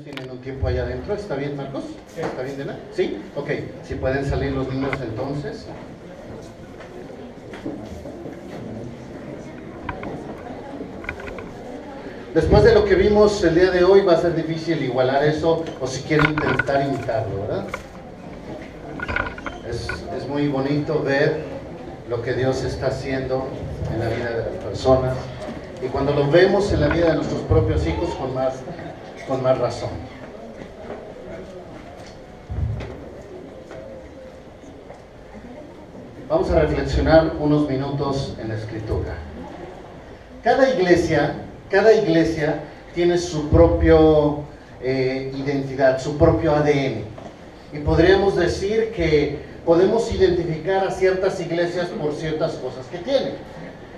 Tienen un tiempo allá adentro, ¿está bien, Marcos? ¿Está bien, Dena? ¿Sí? Ok, si pueden salir los niños entonces. Después de lo que vimos el día de hoy, va a ser difícil igualar eso, o si quieren intentar imitarlo, ¿verdad? Es muy bonito ver lo que Dios está haciendo en la vida de las personas, y cuando lo vemos en la vida de nuestros propios hijos, con más razón. Vamos a reflexionar unos minutos en la Escritura. Cada iglesia tiene su propia identidad, su propio ADN. Y podríamos decir que podemos identificar a ciertas iglesias por ciertas cosas que tienen.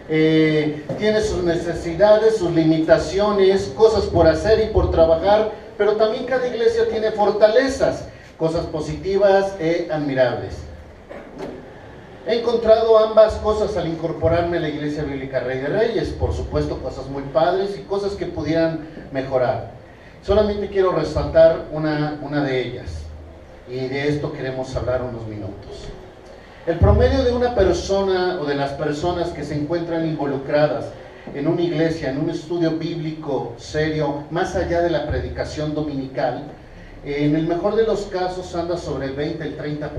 Tiene sus necesidades, sus limitaciones, cosas por hacer y por trabajar, pero también cada iglesia tiene fortalezas, cosas positivas e admirables. He encontrado ambas cosas al incorporarme a la Iglesia Bíblica Rey de Reyes, por supuesto cosas muy padres y cosas que pudieran mejorar. Solamente quiero resaltar una de ellas, y de esto queremos hablar unos minutos. El promedio de una persona o de las personas que se encuentran involucradas en una iglesia, en un estudio bíblico serio, más allá de la predicación dominical, en el mejor de los casos anda sobre el 20, el 30%.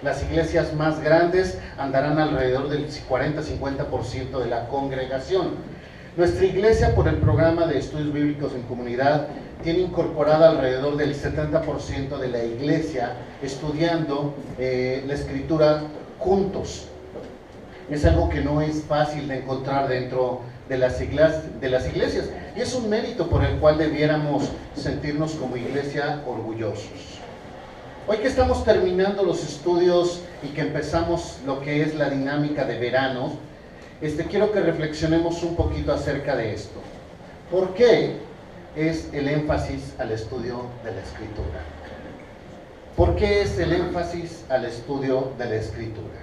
Las iglesias más grandes andarán alrededor del 40-50% de la congregación. Nuestra iglesia, por el programa de estudios bíblicos en comunidad, tiene incorporada alrededor del 70% de la iglesia estudiando la escritura juntos. Es algo que no es fácil de encontrar dentro de las iglesias, y es un mérito por el cual debiéramos sentirnos como iglesia orgullosos. Hoy que estamos terminando los estudios y que empezamos lo que es la dinámica de verano, quiero que reflexionemos un poquito acerca de esto. ¿Por qué es el énfasis al estudio de la Escritura? ¿Por qué es el énfasis al estudio de la Escritura?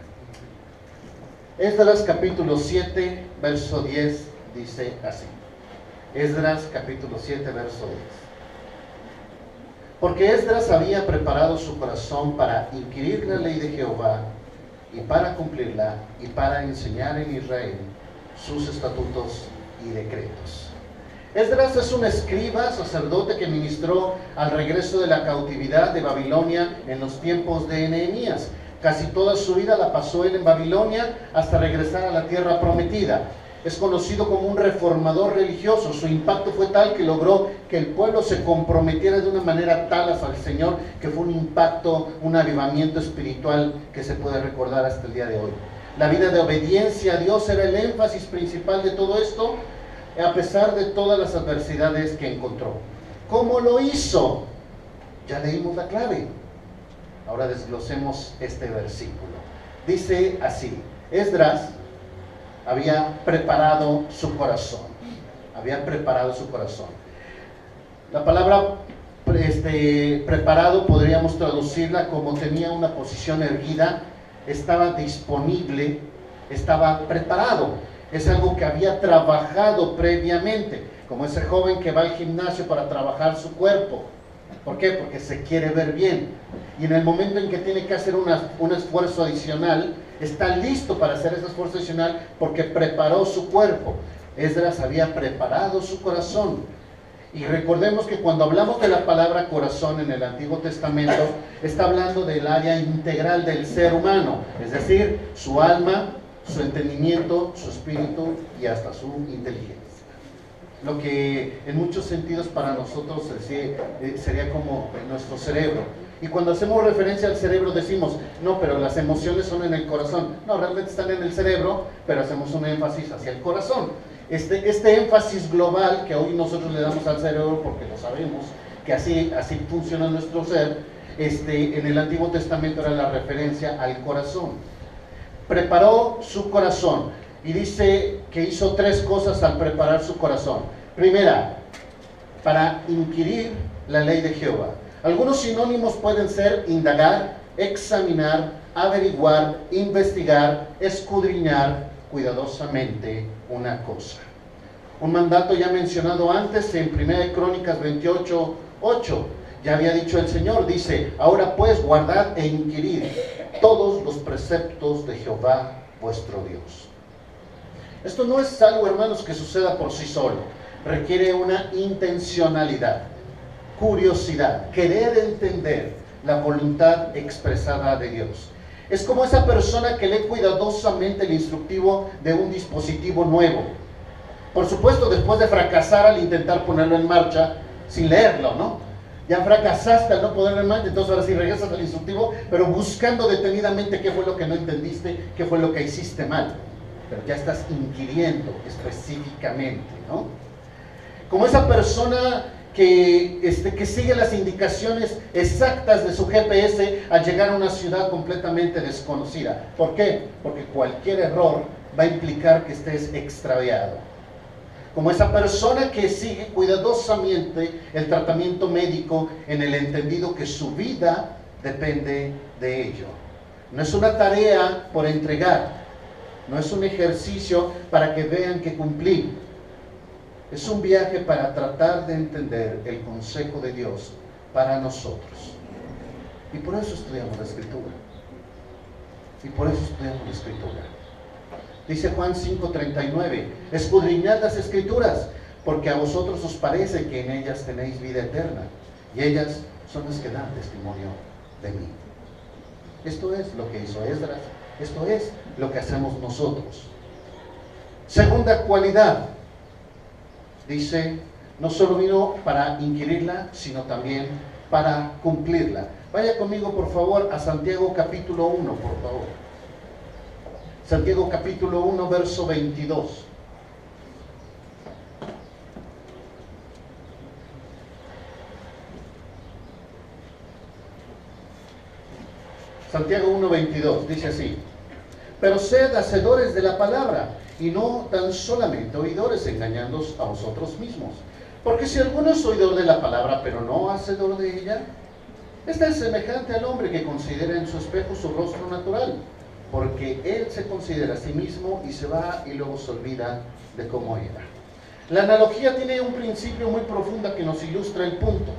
Esdras capítulo 7, verso 10 dice así. Esdras capítulo 7, verso 10. Porque Esdras había preparado su corazón para inquirir la ley de Jehová y para cumplirla y para enseñar en Israel sus estatutos y decretos. Esdras es un escriba, sacerdote que ministró al regreso de la cautividad de Babilonia en los tiempos de Nehemías. Casi toda su vida la pasó él en Babilonia hasta regresar a la tierra prometida. Es conocido como un reformador religioso. Su impacto fue tal que logró que el pueblo se comprometiera de una manera tal hacia el Señor, que fue un impacto, un avivamiento espiritual que se puede recordar hasta el día de hoy. La vida de obediencia a Dios era el énfasis principal de todo esto, a pesar de todas las adversidades que encontró. ¿Cómo lo hizo? Ya leímos la clave. Ahora desglosemos este versículo. Dice así: Esdras había preparado su corazón. Había preparado su corazón. La palabra preparado podríamos traducirla como tenía una posición erguida, estaba disponible, estaba preparado. Es algo que había trabajado previamente, como ese joven que va al gimnasio para trabajar su cuerpo. ¿Por qué? Porque se quiere ver bien. Y en el momento en que tiene que hacer un esfuerzo adicional, está listo para hacer ese esfuerzo adicional porque preparó su cuerpo. Esdras había preparado su corazón. Y recordemos que cuando hablamos de la palabra corazón en el Antiguo Testamento, está hablando del área integral del ser humano, es decir, su alma, su entendimiento, su espíritu y hasta su inteligencia. Lo que en muchos sentidos para nosotros sería como nuestro cerebro. Y cuando hacemos referencia al cerebro decimos, no, pero las emociones son en el corazón. No, realmente están en el cerebro, pero hacemos un énfasis hacia el corazón. Este énfasis global que hoy nosotros le damos al cerebro, porque lo sabemos, que así funciona nuestro ser, en el Antiguo Testamento era la referencia al corazón. Preparó su corazón. Y dice que hizo tres cosas al preparar su corazón. Primera, para inquirir la ley de Jehová. Algunos sinónimos pueden ser indagar, examinar, averiguar, investigar, escudriñar cuidadosamente una cosa. Un mandato ya mencionado antes en 1 Crónicas 28, 8. Ya había dicho el Señor, dice, ahora pues guardad e inquirid todos los preceptos de Jehová vuestro Dios. Esto no es algo, hermanos, que suceda por sí solo. Requiere una intencionalidad, curiosidad, querer entender la voluntad expresada de Dios. Es como esa persona que lee cuidadosamente el instructivo de un dispositivo nuevo. Por supuesto, después de fracasar al intentar ponerlo en marcha sin leerlo, ¿no? Ya fracasaste al no ponerlo en marcha, entonces ahora sí regresas al instructivo, pero buscando detenidamente qué fue lo que no entendiste, qué fue lo que hiciste mal. Pero ya estás inquiriendo específicamente, ¿no? Como esa persona que sigue las indicaciones exactas de su GPS al llegar a una ciudad completamente desconocida. ¿Por qué? Porque cualquier error va a implicar que estés extraviado. Como esa persona que sigue cuidadosamente el tratamiento médico en el entendido que su vida depende de ello. No es una tarea por entregar, no es un ejercicio para que vean que cumplí. Es un viaje para tratar de entender el consejo de Dios para nosotros. Y por eso estudiamos la Escritura. Dice Juan 5:39, escudriñad las Escrituras, porque a vosotros os parece que en ellas tenéis vida eterna, y ellas son las que dan testimonio de mí. Esto es lo que hizo Esdras, esto es lo que hacemos nosotros. Segunda cualidad, dice, no solo vino para inquirirla, sino también para cumplirla. Vaya conmigo, por favor, a Santiago capítulo 1, por favor. Santiago capítulo 1, verso 22. Santiago 1, 22, dice así: pero sed hacedores de la palabra, y no tan solamente oidores, engañándoos a vosotros mismos. Porque si alguno es oidor de la palabra, pero no hacedor de ella, este es semejante al hombre que considera en su espejo su rostro natural, porque él se considera a sí mismo y se va y luego se olvida de cómo era. La analogía tiene un principio muy profundo que nos ilustra el punto.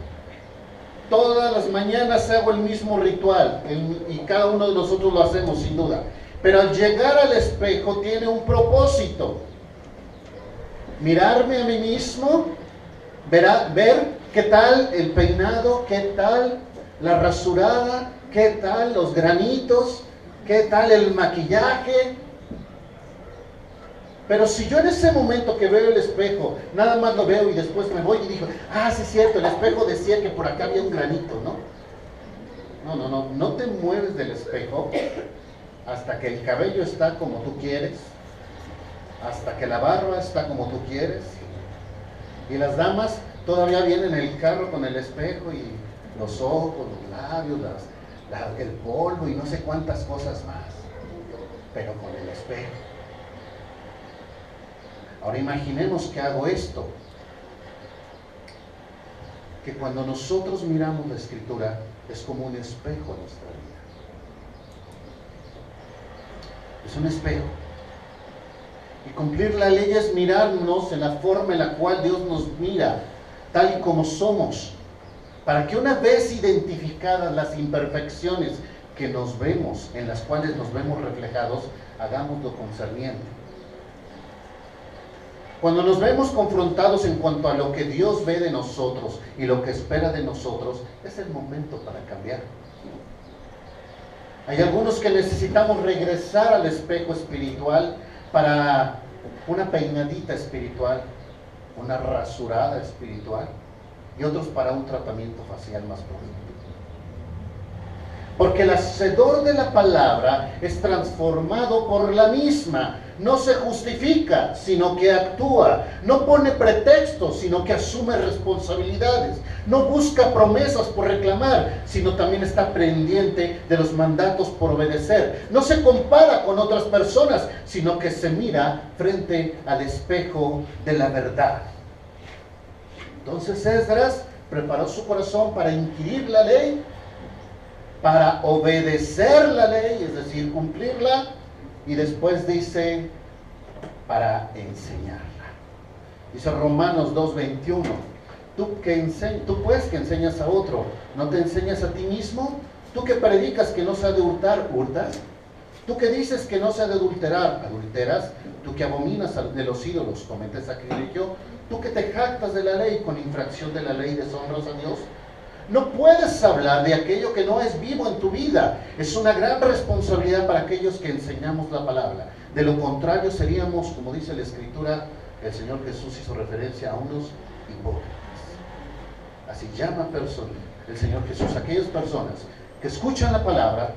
Todas las mañanas hago el mismo ritual y cada uno de nosotros lo hacemos sin duda, pero al llegar al espejo tiene un propósito: mirarme a mí mismo, ver qué tal el peinado, qué tal la rasurada, qué tal los granitos, qué tal el maquillaje. Pero si yo en ese momento que veo el espejo, nada más lo veo y después me voy y digo, sí es cierto, el espejo decía que por acá había un granito, ¿no? No te mueves del espejo hasta que el cabello está como tú quieres, hasta que la barba está como tú quieres, y las damas todavía vienen en el carro con el espejo y los ojos, los labios, el polvo y no sé cuántas cosas más, pero con el espejo. Ahora imaginemos que hago esto, que cuando nosotros miramos la Escritura es como un espejo en nuestra vida. Es un espejo. Y cumplir la ley es mirarnos en la forma en la cual Dios nos mira, tal y como somos, para que una vez identificadas las imperfecciones que nos vemos, en las cuales nos vemos reflejados, hagamos lo concerniente. Cuando nos vemos confrontados en cuanto a lo que Dios ve de nosotros y lo que espera de nosotros, es el momento para cambiar. Hay algunos que necesitamos regresar al espejo espiritual para una peinadita espiritual, una rasurada espiritual, y otros para un tratamiento facial más profundo. Porque el hacedor de la palabra es transformado por la misma. No se justifica, sino que actúa. No pone pretextos, sino que asume responsabilidades. No busca promesas por reclamar, sino también está pendiente de los mandatos por obedecer. No se compara con otras personas, sino que se mira frente al espejo de la verdad. Entonces Esdras preparó su corazón para inquirir la ley, para obedecer la ley, es decir, cumplirla, y después dice, para enseñarla. Dice Romanos 2:21, tú pues que enseñas a otro, ¿no te enseñas a ti mismo? Tú que predicas que no se ha de hurtar, ¿hurtas? Tú que dices que no se ha de adulterar, ¿adulteras? Tú que abominas de los ídolos, cometes sacrilegio. Tú que te jactas de la ley, con infracción de la ley deshonras a Dios. No puedes hablar de aquello que no es vivo en tu vida. Es una gran responsabilidad para aquellos que enseñamos la palabra. De lo contrario seríamos, como dice la Escritura, el Señor Jesús hizo referencia a unos hipócritas. Así llama el Señor Jesús a aquellas personas que escuchan la palabra,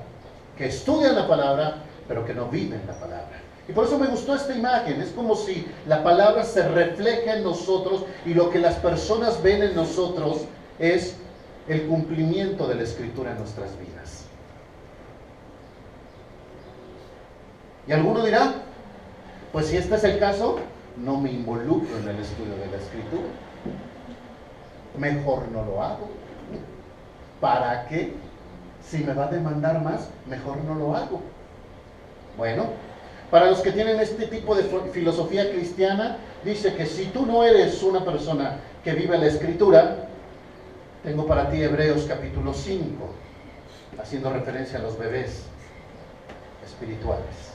que estudian la palabra, pero que no viven la palabra. Y por eso me gustó esta imagen. Es como si la palabra se refleja en nosotros y lo que las personas ven en nosotros es el cumplimiento de la Escritura en nuestras vidas. Y alguno dirá, pues si este es el caso, no me involucro en el estudio de la Escritura. Mejor no lo hago. ¿Para qué? Si me va a demandar más, mejor no lo hago. Bueno, para los que tienen este tipo de filosofía cristiana, dice que si tú no eres una persona que vive la Escritura, tengo para ti Hebreos capítulo 5, haciendo referencia a los bebés espirituales.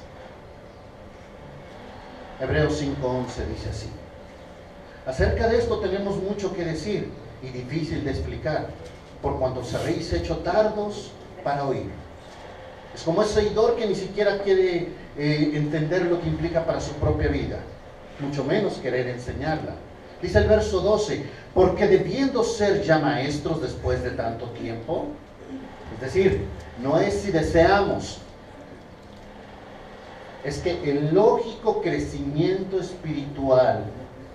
Hebreos 5:11 dice así: acerca de esto tenemos mucho que decir y difícil de explicar, por cuanto se habéis hecho tardos para oír. Es como ese oidor que ni siquiera quiere entender lo que implica para su propia vida, mucho menos querer enseñarla. Dice el verso 12, porque debiendo ser ya maestros después de tanto tiempo, es decir, no es si deseamos, es que el lógico crecimiento espiritual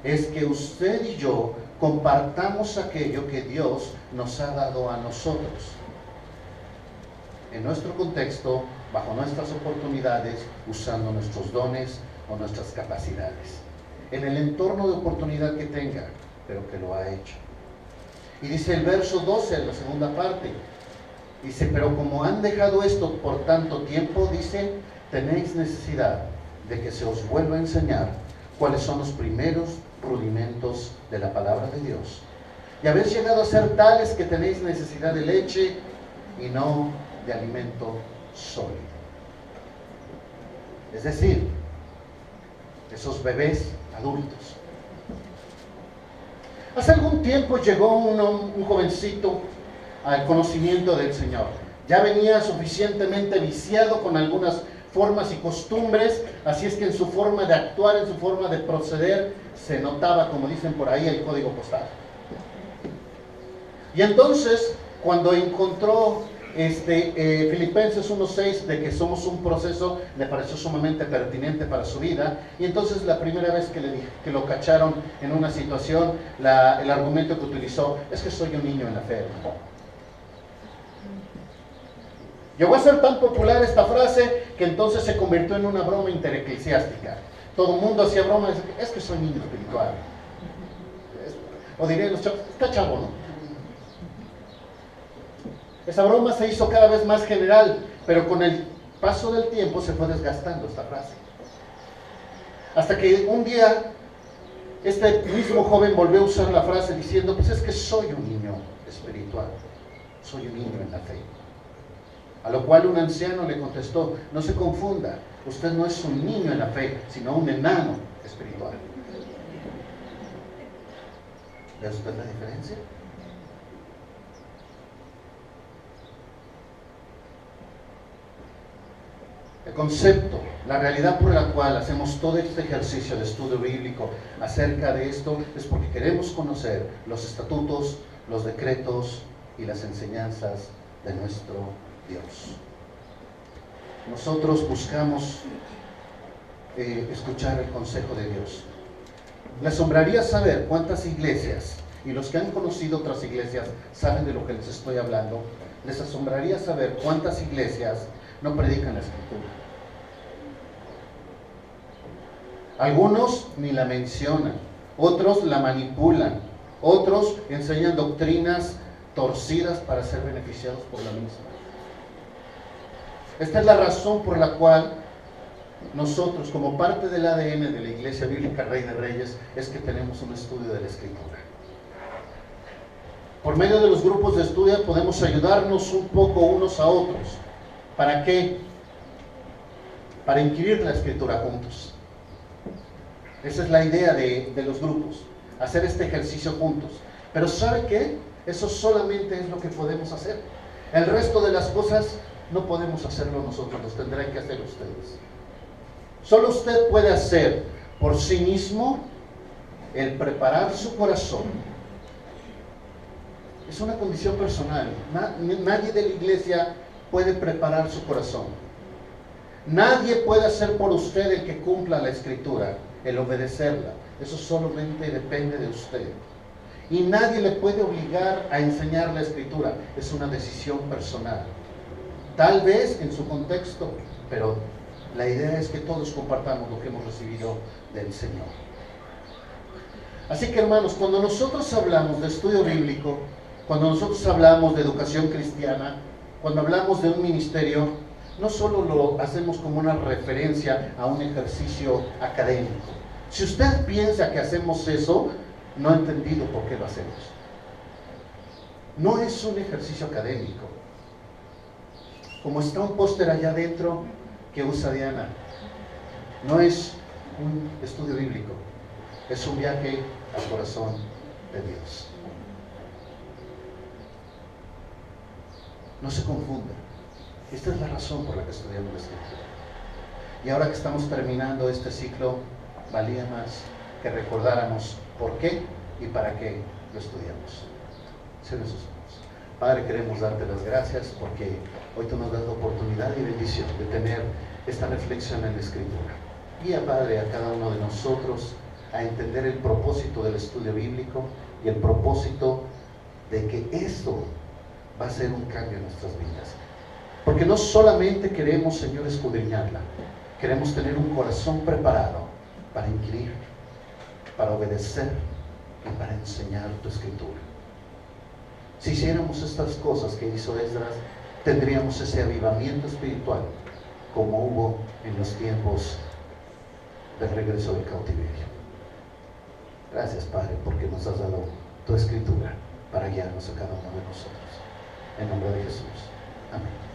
es que usted y yo compartamos aquello que Dios nos ha dado a nosotros. En nuestro contexto, bajo nuestras oportunidades, usando nuestros dones o nuestras capacidades. En el entorno de oportunidad que tenga, pero que lo ha hecho. Y dice el verso 12, en la segunda parte, dice, pero como han dejado esto por tanto tiempo, dice, tenéis necesidad de que se os vuelva a enseñar cuáles son los primeros rudimentos de la palabra de Dios. Y habéis llegado a ser tales que tenéis necesidad de leche y no de alimento sólido. Es decir, esos bebés adultos. Hace algún tiempo llegó un jovencito al conocimiento del Señor. Ya venía suficientemente viciado con algunas formas y costumbres, así es que en su forma de actuar, en su forma de proceder, se notaba, como dicen por ahí, el código postal. Y entonces, cuando encontró Filipenses 1:6 de que somos un proceso, le pareció sumamente pertinente para su vida. Y entonces la primera vez que lo cacharon en una situación, el argumento que utilizó es que soy un niño en la fe, hermano. Llegó a ser tan popular esta frase que entonces se convirtió en una broma intereclesiástica. Todo el mundo hacía bromas, es que soy niño espiritual. O dirían los chavos, está chavo, ¿no? Esa broma se hizo cada vez más general, pero con el paso del tiempo se fue desgastando esta frase. Hasta que un día este mismo joven volvió a usar la frase diciendo, pues es que soy un niño espiritual, soy un niño en la fe. A lo cual un anciano le contestó, no se confunda, usted no es un niño en la fe, sino un enano espiritual. ¿Ve usted la diferencia? El concepto, la realidad por la cual hacemos todo este ejercicio de estudio bíblico acerca de esto es porque queremos conocer los estatutos, los decretos y las enseñanzas de nuestro Dios. Nosotros buscamos escuchar el consejo de Dios. Me asombraría saber cuántas iglesias, y los que han conocido otras iglesias saben de lo que les estoy hablando, les asombraría saber cuántas iglesias no predican la Escritura. Algunos ni la mencionan, otros la manipulan, otros enseñan doctrinas torcidas para ser beneficiados por la misma. Esta es la razón por la cual nosotros, como parte del ADN de la Iglesia Bíblica Rey de Reyes, es que tenemos un estudio de la Escritura. Por medio de los grupos de estudio podemos ayudarnos un poco unos a otros. ¿Para qué? Para inquirir la Escritura juntos. Esa es la idea de los grupos, hacer este ejercicio juntos. Pero ¿sabe qué? Eso solamente es lo que podemos hacer. El resto de las cosas no podemos hacerlo nosotros, los tendrán que hacer ustedes. Solo usted puede hacer por sí mismo el preparar su corazón. Es una condición personal. Nadie de la iglesia puede preparar su corazón. Nadie puede hacer por usted el que cumpla la Escritura, el obedecerla. Eso solamente depende de usted. Y nadie le puede obligar a enseñar la Escritura. Es una decisión personal. Tal vez en su contexto, pero la idea es que todos compartamos lo que hemos recibido del Señor. Así que, hermanos, cuando nosotros hablamos de estudio bíblico, cuando nosotros hablamos de educación cristiana, cuando hablamos de un ministerio, no solo lo hacemos como una referencia a un ejercicio académico. Si usted piensa que hacemos eso, no ha entendido por qué lo hacemos. No es un ejercicio académico. Como está un póster allá adentro que usa Diana, no es un estudio bíblico, es un viaje al corazón de Dios. No se confunda. Esta es la razón por la que estudiamos la Escritura. Y ahora que estamos terminando este ciclo, valía más que recordáramos por qué y para qué lo estudiamos. Cierren sus ojos. Padre, queremos darte las gracias porque hoy tú nos das la oportunidad y bendición de tener esta reflexión en la Escritura. Guía, Padre, a cada uno de nosotros a entender el propósito del estudio bíblico y el propósito de que esto va a ser un cambio en nuestras vidas. Porque no solamente queremos, Señor, escudriñarla, queremos tener un corazón preparado para inquirir, para obedecer y para enseñar tu Escritura. Si hiciéramos estas cosas que hizo Esdras, tendríamos ese avivamiento espiritual como hubo en los tiempos del regreso del cautiverio. Gracias, Padre, porque nos has dado tu Escritura para guiarnos a cada uno de nosotros. En nombre de Jesús. Amén.